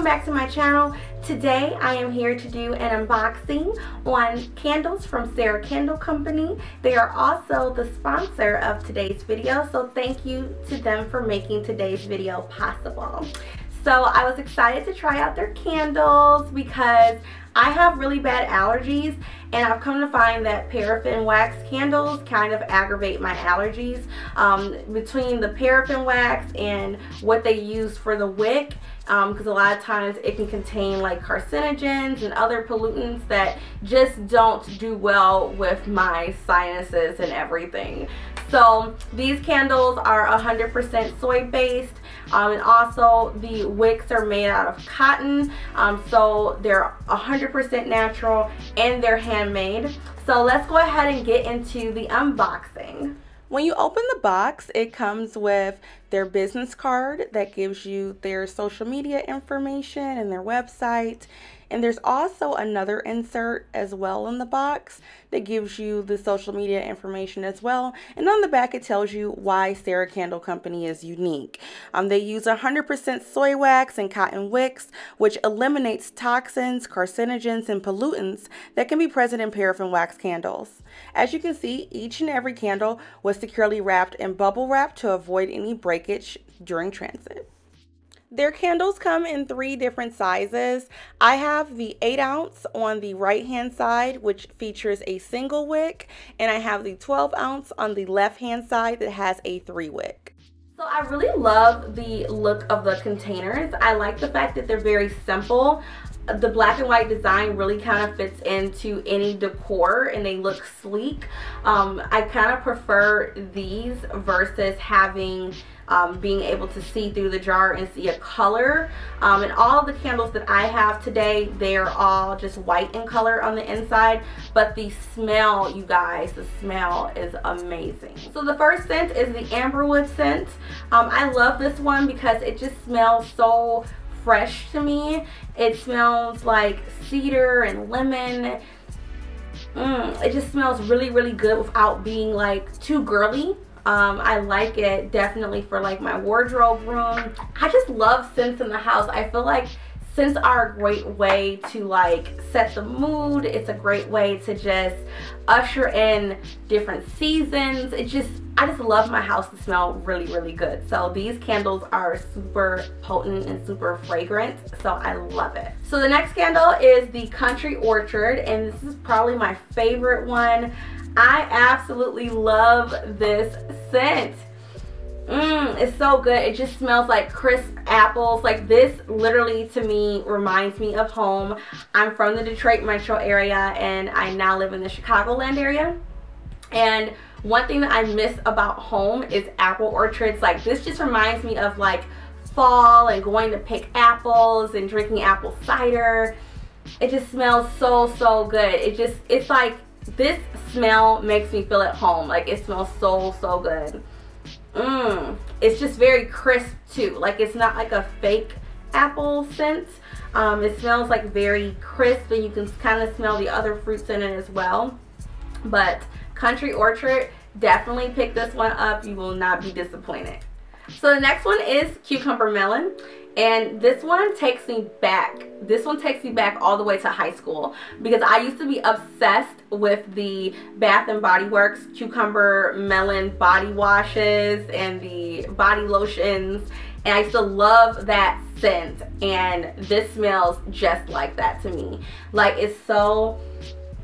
welcome back to my channel. Today I am here to do an unboxing on candles from Cera Candle Company. They are also the sponsor of today's video, so thank you to them for making today's video possible. So I was excited to try out their candles because I have really bad allergies, and I've come to find that paraffin wax candles kind of aggravate my allergies. Between the paraffin wax and what they use for the wick, because a lot of times it can contain like carcinogens and other pollutants that just don't do well with my sinuses and everything. So these candles are 100% soy based, and also the wicks are made out of cotton, so they're 100% natural and they're handmade. So let's go ahead and get into the unboxing. When you open the box, it comes with their business card that gives you their social media information and their website. And there's also another insert as well in the box that gives you the social media information as well. And on the back, it tells you why Cera Candle Company is unique. They use 100% soy wax and cotton wicks, which eliminates toxins, carcinogens, and pollutants that can be present in paraffin wax candles. As you can see, each and every candle was securely wrapped in bubble wrap to avoid any breakage during transit. Their candles come in 3 different sizes. I have the 8 ounce on the right hand side, which features a single wick, and I have the 12 ounce on the left hand side that has a 3 wick. So I really love the look of the containers. I like the fact that they're very simple. The black and white design really kind of fits into any decor and they look sleek. I kind of prefer these versus having being able to see through the jar and see a color. And all of the candles that I have today, they're all just white in color on the inside, but the smell, you guys, the smell is amazing. So the first scent is the amberwood scent. I love this one because it just smells so fresh to me. It smells like cedar and lemon. It just smells really, really good without being like too girly. I like it definitely for like my wardrobe room. I just love scents in the house. I feel like scents are a great way to like set the mood. It's a great way to just usher in different seasons. I just love my house to smell really, really good. So these candles are super potent and super fragrant, so I love it. So the next candle is the Country Orchard, and this is probably my favorite one. I absolutely love this scent. It's so good. It just smells like crisp apples. Like this literally to me reminds me of home. I'm from the Detroit metro area and I now live in the Chicagoland area. And one thing that I miss about home is apple orchards. Like this just reminds me of like fall and going to pick apples and drinking apple cider. It just smells so, so good. It's like this smell makes me feel at home. Like it smells so, so good. It's just very crisp too. Like it's not like a fake apple scent. It smells like very crisp, and you can kind of smell the other fruits in it as well. But Country Orchard, definitely pick this one up. You will not be disappointed. So the next one is Cucumber Melon. And this one takes me back. This one takes me back all the way to high school because I used to be obsessed with the Bath and Body Works Cucumber Melon body washes and the body lotions. And I used to love that scent. And this smells just like that to me. Like it's so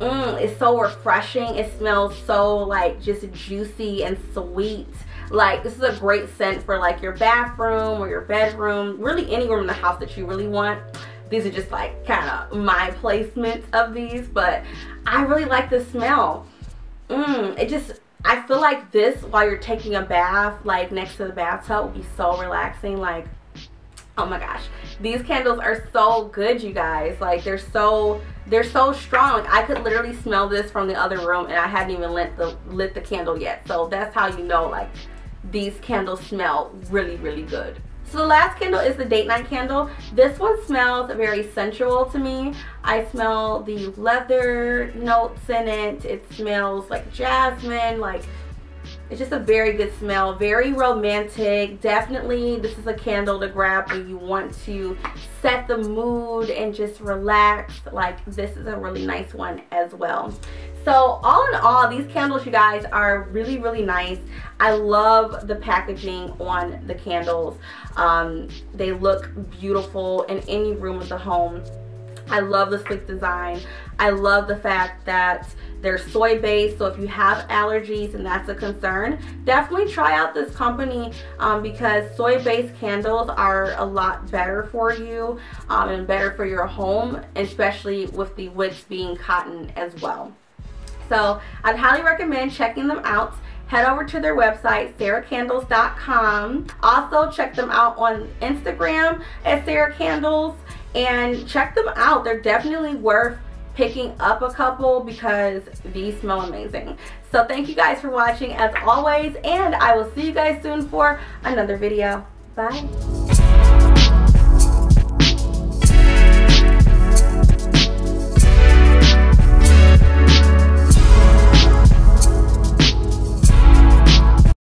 refreshing. It smells so like just juicy and sweet. Like this is a great scent for like your bathroom or your bedroom, really any room in the house that you really want. These are just like kind of my placement of these, but I really like the smell. I feel like this while you're taking a bath, like next to the bathtub, would be so relaxing. Like, oh my gosh, these candles are so good, you guys. Like they're so strong. Like, I could literally smell this from the other room and I hadn't even lit the candle yet. So that's how you know like these candles smell really, really good. So the last candle is the date night candle. This one smells very sensual to me. I smell the leather notes in it. It smells like jasmine, like It's just a very good smell, very romantic. Definitely this is a candle to grab when you want to set the mood and just relax. Like, this is a really nice one as well. So all in all, these candles, you guys, are really, really nice. I love the packaging on the candles. They look beautiful in any room of the home. I love the sleek design. I love the fact that they're soy based, so if you have allergies and that's a concern, definitely try out this company because soy based candles are a lot better for you and better for your home, especially with the wicks being cotton as well. So I'd highly recommend checking them out. Head over to their website, ceracandles.com. Also check them out on Instagram at Cera Candles and check them out. They're definitely worth picking up a couple because these smell amazing. So thank you guys for watching as always, and I will see you guys soon for another video. Bye.